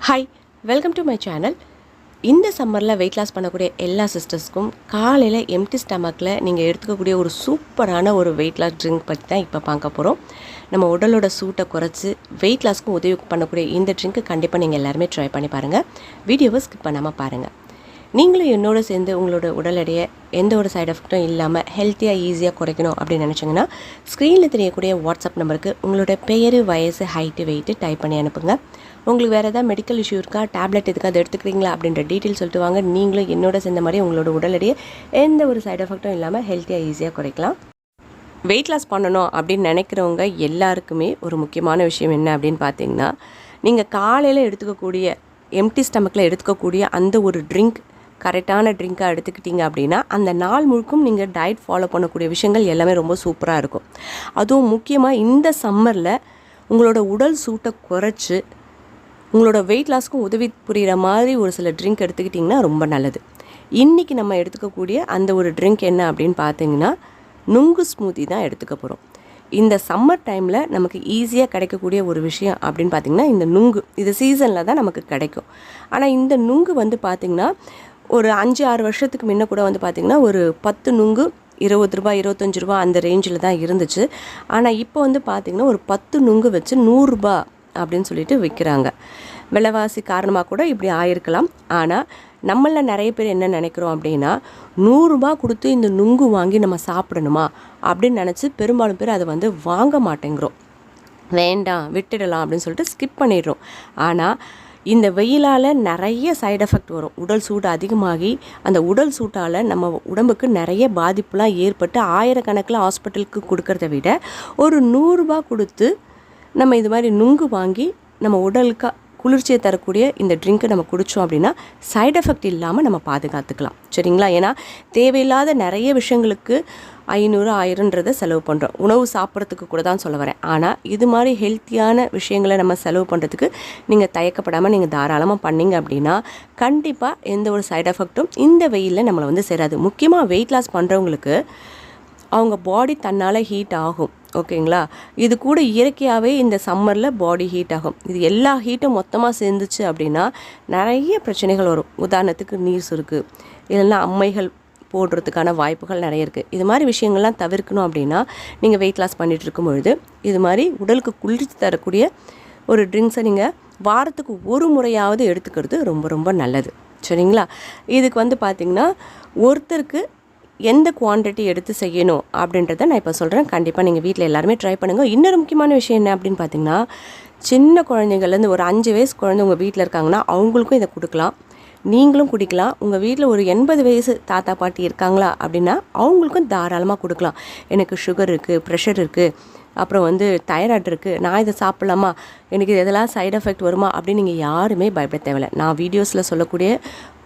Hi, welcome to my channel. இந்த சம்மரில் weight loss பண்ணக்கூடிய எல்லா சிஸ்டர்ஸ்க்கும் காலையில் எம்டி ஸ்டமக்கில் நீங்கள் எடுத்துக்கக்கூடிய ஒரு சூப்பரான ஒரு வெயிட் லாஸ் ட்ரிங்க் பற்றி தான் இப்போ பார்க்க போகிறோம். நம்ம உடலோட சூட்டை குறைச்சி வெயிட் லாஸ்க்கும் உதவி பண்ணக்கூடிய இந்த ட்ரிங்க்கு கண்டிப்பாக நீங்கள் எல்லாருமே ட்ரை பண்ணி பாருங்கள். வீடியோவை ஸ்கிப் பண்ணாமல் பாருங்கள். நீங்களும் என்னோடு சேர்ந்து உங்களோட உடல் எடையை எந்த ஒரு சைட் எஃபெக்ட்டும் இல்லாமல் ஹெல்த்தியாக ஈஸியாக குறைக்கணும் அப்படின்னு நினச்சிங்கன்னா ஸ்க்ரீனில் தெரியக்கூடிய வாட்ஸ்அப் நம்பருக்கு உங்களோட பெயர், வயசு, ஹைட்டு, வெயிட்டு டைப் பண்ணி அனுப்புங்க. உங்களுக்கு வேறு ஏதாவது மெடிக்கல் இஷ்யூ இருக்கா, டேப்லெட் எதுக்கு அதை எடுத்துக்கிறீங்களா அப்படின்ற டீட்டெயில் சொல்லிட்டு வாங்க. நீங்களும் என்னோட சேர்ந்த மாதிரி உங்களோட உடல் எடையை எந்த ஒரு சைட் எஃபெக்ட்டும் இல்லாமல் ஹெல்த்தியாக ஈஸியாக குறைக்கலாம். வெயிட் லாஸ் பண்ணணும் அப்படின்னு நினைக்கிறவங்க எல்லாருக்குமே ஒரு முக்கியமான விஷயம் என்ன அப்படின்னு பார்த்தீங்கன்னா, நீங்கள் காலையில் எடுத்துக்கக்கூடிய எம்டி ஸ்டமக்கில் எடுத்துக்கக்கூடிய அந்த ஒரு ட்ரிங்க் கரெக்டான ட்ரிங்காக எடுத்துக்கிட்டிங்க அப்படின்னா அந்த நாள் முழுக்கும் நீங்கள் டயட் ஃபாலோ பண்ணக்கூடிய விஷயங்கள் எல்லாமே ரொம்ப சூப்பராக இருக்கும். அதுவும் முக்கியமாக இந்த சம்மரில் உங்களோட உடல் சூட்டை குறைச்சி உங்களோட வெயிட் லாஸ்க்கும் உதவி புரிகிற மாதிரி ஒரு சில ட்ரிங்க் எடுத்துக்கிட்டிங்கன்னா ரொம்ப நல்லது. இன்றைக்கி நம்ம எடுத்துக்கக்கூடிய அந்த ஒரு ட்ரிங்க் என்ன அப்படின்னு பார்த்தீங்கன்னா நுங்கு ஸ்மூத்தி தான் எடுத்துக்க போகிறோம். இந்த சம்மர் டைமில் நமக்கு ஈஸியாக கிடைக்கக்கூடிய ஒரு விஷயம் அப்படின்னு பார்த்திங்கன்னா இந்த நுங்கு. இது சீசனில் தான் நமக்கு கிடைக்கும். ஆனால் இந்த நுங்கு வந்து பார்த்திங்கன்னா ஒரு 5-6 வருஷத்துக்கு முன்ன கூட வந்து பார்த்திங்கன்னா ஒரு 10 நுங்கு ₹20, ₹25 அந்த ரேஞ்சில் தான் இருந்துச்சு. ஆனால் இப்போ வந்து பார்த்திங்கன்னா ஒரு 10 நுங்கு வச்சு ₹100 அப்படின்னு சொல்லிட்டு விற்கிறாங்க. விலைவாசி காரணமாக கூட இப்படி ஆயிருக்கலாம். ஆனால் நம்மள நிறைய பேர் என்ன நினைக்கிறோம் அப்படின்னா ₹100 கொடுத்து இந்த நுங்கு வாங்கி நம்ம சாப்பிடணுமா அப்படின்னு நினச்சி பெரும்பாலும் பேர் அதை வந்து வாங்க மாட்டேங்கிறோம். வேண்டாம், விட்டுடலாம் அப்படின்னு சொல்லிட்டு ஸ்கிப் பண்ணிடுறோம். ஆனால் இந்த வெயிலால் நிறைய சைடு எஃபெக்ட் வரும். உடல் சூடு அதிகமாகி அந்த உடல் சூட்டால் நம்ம உடம்புக்கு நிறைய பாதிப்புலாம் ஏற்பட்டு ஆயிரக்கணக்கில் ஹாஸ்பிட்டலுக்கு கொடுக்கறத விட ஒரு ₹100 கொடுத்து நம்ம இது மாதிரி நுங்கு வாங்கி நம்ம உடலுக்கு குளிர்ச்சியை தரக்கூடிய இந்த ட்ரிங்க்கை நம்ம குடித்தோம் அப்படின்னா சைடு எஃபெக்ட் இல்லாமல் நம்ம பாதுகாத்துக்கலாம். சரிங்களா? ஏன்னா தேவையில்லாத நிறைய விஷயங்களுக்கு 500-1000 செலவு பண்ணுறோம். உணவு சாப்பிட்றதுக்கு கூட தான் சொல்ல வரேன். ஆனால் இது மாதிரி ஹெல்த்தியான விஷயங்களை நம்ம செலவு பண்ணுறதுக்கு நீங்கள் தயக்கப்படாமல் நீங்கள் தாராளமாக பண்ணிங்க அப்படின்னா கண்டிப்பாக எந்த ஒரு சைடு எஃபெக்ட்டும் இந்த வெயிலில் நம்மளை வந்து சேராது. முக்கியமாக வெயிட் லாஸ் பண்ணுறவங்களுக்கு அவங்க பாடி தன்னால் ஹீட் ஆகும். ஓகேங்களா? இது கூட இயற்கையாகவே இந்த சம்மரில் பாடி ஹீட் ஆகும். இது எல்லா ஹீட்டும் மொத்தமாக சேர்ந்துச்சு அப்படின்னா நிறைய பிரச்சனைகள் வரும். உதாரணத்துக்கு நீர் சுருக்கு, இல்லைன்னா அம்மைகள் போடுறதுக்கான வாய்ப்புகள் நிறைய இருக்குது. இது மாதிரி விஷயங்கள்லாம் தவிர்க்கணும் அப்படின்னா நீங்கள் வெயிட் லாஸ் பண்ணிகிட்டு இருக்கும் பொழுது இது மாதிரி உடலுக்கு குளிர்ச்சி தரக்கூடிய ஒரு ட்ரிங்க்ஸை நீங்கள் வாரத்துக்கு ஒரு முறையாவது எடுத்துக்கிறது ரொம்ப ரொம்ப நல்லது. சரிங்களா? இதுக்கு வந்து பார்த்திங்கன்னா ஒருத்தருக்கு எந்த குவான்டிட்டி எடுத்து செய்யணும் அப்படின்றத நான் இப்போ சொல்கிறேன். கண்டிப்பாக நீங்கள் வீட்டில் எல்லாருமே ட்ரை பண்ணுங்கள். இன்னொரு முக்கியமான விஷயம் என்ன அப்படின்னு பார்த்தீங்கன்னா, சின்ன குழந்தைங்கள்லேருந்து ஒரு 5 வயசு குழந்தை உங்கள் வீட்டில் இருக்காங்கன்னா அவங்களுக்கும் இதை கொடுக்கலாம், நீங்களும் குடிக்கலாம். உங்கள் வீட்டில் ஒரு 80 வயசு தாத்தா பாட்டி இருக்காங்களா அப்படின்னா அவங்களுக்கும் தாராளமாக கொடுக்கலாம். எனக்கு சுகர் இருக்குது, ப்ரெஷர் இருக்குது, அப்புறம் வந்து தைராய்டு இருக்குது, நான் இதை சாப்பிட்லாமா, எனக்கு இதெல்லாம் சைடு எஃபெக்ட் வருமா அப்படின்னு நீங்கள் யாருமே பயப்பட தேவையில்லை. நான் வீடியோஸில் சொல்லக்கூடிய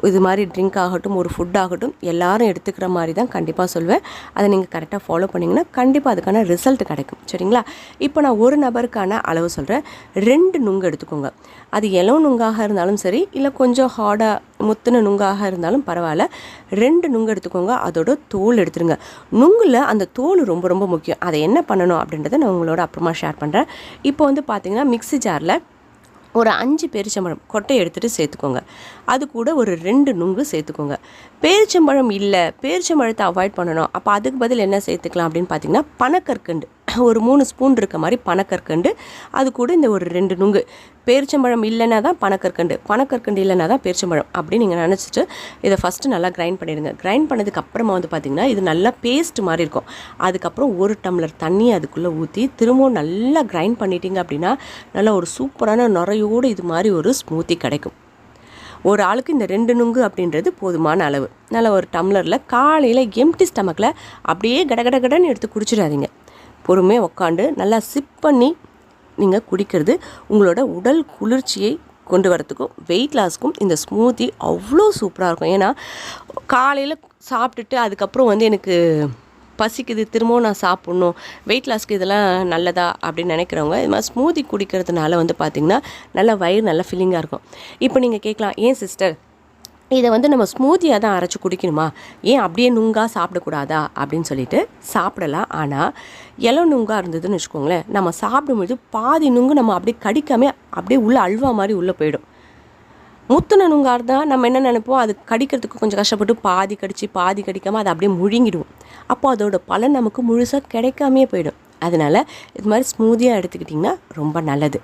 இது மாதிரி ட்ரிங்க் ஆகட்டும், ஒரு ஃபுட் ஆகட்டும், எல்லாரும் எடுத்துக்கிற மாதிரி தான் கண்டிப்பாக சொல்வேன். அதை நீங்கள் கரெக்டாக ஃபாலோ பண்ணிங்கன்னா கண்டிப்பாக அதுக்கான ரிசல்ட் கிடைக்கும். சரிங்களா? இப்போ நான் ஒரு நபருக்கான அளவு சொல்கிறேன். 2 நுங்கு எடுத்துக்கோங்க. அது இளம் நுங்காக இருந்தாலும் சரி, இல்லை கொஞ்சம் ஹார்டாக முத்தின நுங்காக இருந்தாலும் பரவாயில்ல. 2 நுங்கு எடுத்துக்கோங்க. அதோட தோல் எடுத்துருங்க. நுங்கில் அந்த தோல் ரொம்ப ரொம்ப முக்கியம். அதை என்ன பண்ணணும் அப்படின்றத நான் உங்களோட அப்புறமா ஷேர் பண்ணுறேன். இப்போ வந்து பார்த்திங்கன்னா மிக்ஸி ஜாரில் ஒரு 5 பேரிச்சம்பழம் கொட்டையை எடுத்துகிட்டு சேர்த்துக்கோங்க. அது கூட ஒரு 2 நுங்கு சேர்த்துக்கோங்க. பேரிச்சம்பழம் இல்லை, பேரிச்சம்பழத்தை அவாய்ட் பண்ணணும், அப்போ அதுக்கு பதில் என்ன சேர்த்துக்கலாம் அப்படின்னு பார்த்தீங்கன்னா பனக்கற்கண்டு ஒரு 3 ஸ்பூன் இருக்க மாதிரி பனக்கற்கண்டு, அது கூட இந்த ஒரு 2 நுங்கு. பேரிச்சம்பழம் இல்லைன்னா தான் பனக்கற்கண்டு இல்லைன்னா தான் பேரிச்சம்பழம் அப்படி நீங்கள் நினச்சிட்டு இதை ஃபஸ்ட்டு நல்லா கிரைண்ட் பண்ணிடுங்க. கிரைண்ட் பண்ணதுக்கு அப்புறமா வந்து பார்த்திங்கன்னா இது நல்லா பேஸ்ட் மாதிரி இருக்கும். அதுக்கப்புறம் 1 டம்ளர் தண்ணி அதுக்குள்ளே ஊற்றி திரும்பவும் நல்லா கிரைண்ட் பண்ணிட்டீங்க அப்படின்னா நல்லா ஒரு சூப்பரான நுரையோடு இது மாதிரி ஒரு ஸ்மூத்தி கிடைக்கும். ஒரு ஆளுக்கு இந்த 2 நுங்கு அப்படின்றது போதுமான அளவு. நல்லா ஒரு டம்ளரில் காலையில் எம்டி ஸ்டமக்கில் அப்படியே கடகடன்னு எடுத்து குடிச்சிடாதீங்க. பொறுமையாக உட்காந்து நல்லா சிப் பண்ணி நீங்கள் குடிக்கிறது உங்களோட உடல் குளிர்ச்சியை கொண்டு வரத்துக்கும் வெயிட் லாஸ்க்கும் இந்த ஸ்மூத்தி அவ்வளோ சூப்பராக இருக்கும். ஏன்னா காலையில் சாப்பிட்டுட்டு அதுக்கப்புறம் வந்து எனக்கு பசிக்குது, திரும்பவும் நான் சாப்பிட்ணும், வெயிட் லாஸ்க்கு இதெல்லாம் நல்லதா அப்படின்னு நினைக்கிறவங்க இது மாதிரி ஸ்மூத்தி குடிக்கிறதுனால வந்து பார்த்திங்கன்னா நல்லா வயிறு நல்லா ஃபில்லிங்காக இருக்கும். இப்போ நீங்கள் கேட்கலாம், ஏன் சிஸ்டர் இதை வந்து நம்ம ஸ்மூத்தியாக தான் அரைச்சி குடிக்கணுமா, ஏன் அப்படியே நுங்காக சாப்பிடக்கூடாதா அப்படின்னு சொல்லிட்டு சாப்பிடலாம். ஆனால் இளம் நுங்காக இருந்ததுன்னு வச்சுக்கோங்களேன், நம்ம சாப்பிடும்பொழுது பாதி நுங்கு நம்ம அப்படியே கடிக்காமல் அப்படியே உள்ளே அல்வா மாதிரி உள்ளே போயிடும். முத்துன நுங்காக இருந்தால் நம்ம என்ன நினைப்போம், அது கடிக்கிறதுக்கு கொஞ்சம் கஷ்டப்பட்டு பாதி கடித்து பாதி கடிக்காமல் அதை அப்படியே முழுங்கிடுவோம். அப்போ அதோட பலன் நமக்கு முழுசாக கிடைக்காமே போயிடும். அதனால் இது மாதிரி ஸ்மூதியாக எடுத்துக்கிட்டிங்கன்னா ரொம்ப நல்லது.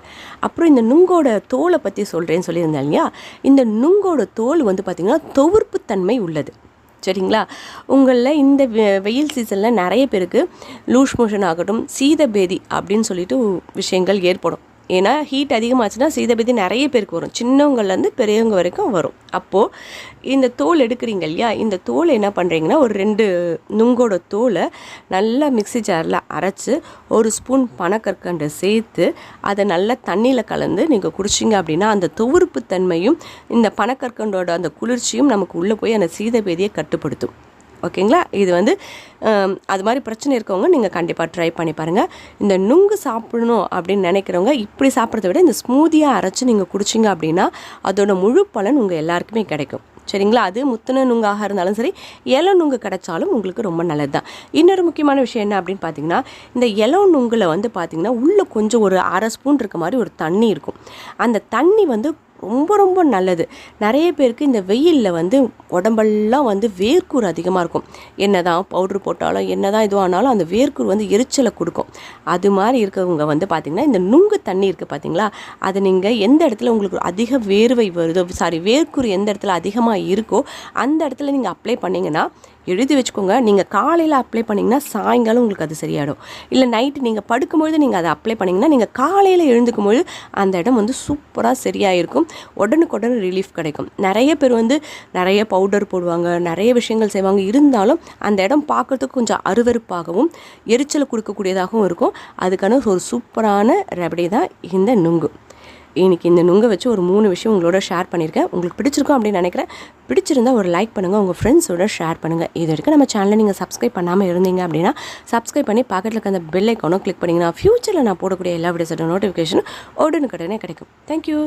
அப்புறம் இந்த நுங்கோட தோலை பற்றி சொல்கிறேன்னு சொல்லியிருந்தேன் இல்லையா, இந்த நுங்கோட தோல் வந்து பார்த்திங்கன்னா துவர்ப்புத்தன்மை உள்ளது. சரிங்களா? உங்களில் இந்த வெயில் சீசனில் நிறைய பேருக்கு லூஸ் மோஷன் ஆகட்டும், சீதபேதி அப்படின்னு சொல்லிட்டு விஷயங்கள் ஏற்படும். ஏன்னா ஹீட் அதிகமாச்சுன்னா சீதபேதி நிறைய பேருக்கு வரும், சின்னவங்கள்லேருந்து பெரியவங்க வரைக்கும் வரும். அப்போது இந்த தோல் எடுக்கிறீங்க இல்லையா, இந்த தோலை என்ன பண்ணுறீங்கன்னா ஒரு 2 நுங்கோட தோலை நல்லா மிக்ஸி ஜாரில் அரைச்சி 1 ஸ்பூன் பனக்கற்கண்டு சேர்த்து அதை நல்லா தண்ணியில் கலந்து நீங்கள் குடிச்சிங்க அப்படின்னா அந்த துவர்ப்பு தன்மையும் இந்த பனக்கற்கண்டோட அந்த குளிர்ச்சியும் நமக்கு உள்ளே போய் அந்த சீதபேதியை கட்டுப்படுத்தும். ஓகேங்களா? இது வந்து அது மாதிரி பிரச்சனை இருக்கவங்க நீங்கள் கண்டிப்பாக ட்ரை பண்ணி பாருங்கள். இந்த நுங்கு சாப்பிடணும் அப்படின்னு நினைக்கிறவங்க இப்படி சாப்பிட்றத விட இந்த ஸ்மூதியாக அரைச்சி நீங்கள் குடிச்சிங்க அப்படின்னா அதோட முழு பலன் உங்கள் எல்லாருக்குமே கிடைக்கும். சரிங்களா? அது முத்தின நுங்காக இருந்தாலும் சரி, இலை நுங்கு கிடைச்சாலும் உங்களுக்கு ரொம்ப நல்லது தான். இன்னொரு முக்கியமான விஷயம் என்ன அப்படின்னு பார்த்தீங்கன்னா, இந்த இலை நுங்கில் வந்து பார்த்திங்கன்னா உள்ளே கொஞ்சம் ஒரு 1/2 ஸ்பூன் இருக்க மாதிரி ஒரு தண்ணி இருக்கும். அந்த தண்ணி வந்து ரொம்ப ரொம்ப நல்லது. நிறைய பேருக்கு இந்த வெயிலில் வந்து உடம்பெல்லாம் வந்து வேர்க்கூர் அதிகமாக இருக்கும். என்ன தான் பவுட்ரு போட்டாலும் என்ன தான் இதுவாக ஆனாலும் அந்த வேர்க்கூர் வந்து எரிச்சலை கொடுக்கும். அது மாதிரி இருக்கவங்க வந்து பார்த்திங்கன்னா இந்த நுங்கு தண்ணி இருக்குது பார்த்திங்களா, அதை நீங்கள் எந்த இடத்துல உங்களுக்கு அதிக வேர்வை வருதோ, வேர்க்கூர் எந்த இடத்துல அதிகமாக இருக்கோ அந்த இடத்துல நீங்கள் அப்ளை பண்ணிங்கன்னா, எழுதி வச்சுக்கோங்க, நீங்கள் காலையில் அப்ளை பண்ணிங்கன்னா சாயங்காலம் உங்களுக்கு அது சரியாயிடும். இல்லை நைட்டு நீங்கள் படுக்கும்பொழுது நீங்கள் அதை அப்ளை பண்ணிங்கன்னா நீங்கள் காலையில் எழுந்துக்கும்பொழுது அந்த இடம் வந்து சூப்பராக சரியாயிருக்கும். உடனுக்குடன் ரிலீஃப் கிடைக்கும். நிறைய பேர் வந்து நிறைய பவுடர் போடுவாங்க, நிறைய விஷயங்கள் செய்வாங்க, இருந்தாலும் அந்த இடம் பார்க்குறதுக்கு கொஞ்சம் அருவருப்பாகவும் எரிச்சலை கொடுக்கக்கூடியதாகவும் இருக்கும். அதுக்கான ஒரு சூப்பரான ரெமடி தான் இந்த நுங்கு. இன்றைக்கி இந்த நுங்கை வச்சு ஒரு 3 விஷயம் உங்களோட ஷேர் பண்ணியிருக்கேன். உங்களுக்கு பிடிச்சிருக்கும் அப்படின்னு நினைக்கிறேன். பிடிச்சிருந்தால் ஒரு லைக் பண்ணுங்கள், உங்கள் ஃப்ரெண்ட்ஸோட ஷேர் பண்ணுங்கள். இது வரைக்கும் நம்ம சேனலை நீங்கள் சப்ஸ்கிரைப் பண்ணாமல் இருந்தீங்க அப்படின்னா சப்ஸ்கிரைப் பண்ணி பக்கத்தில் இருக்க அந்த பெல் ஐக்கானும் கிளிக் பண்ணிங்கன்னா ஃப்யூச்சரில் நான் போடக்கூடிய எல்லா வீடியோஸோட நோட்டிஃபிகேஷனும் உடனுக்குடனே கிடைக்கும். தேங்க்யூ.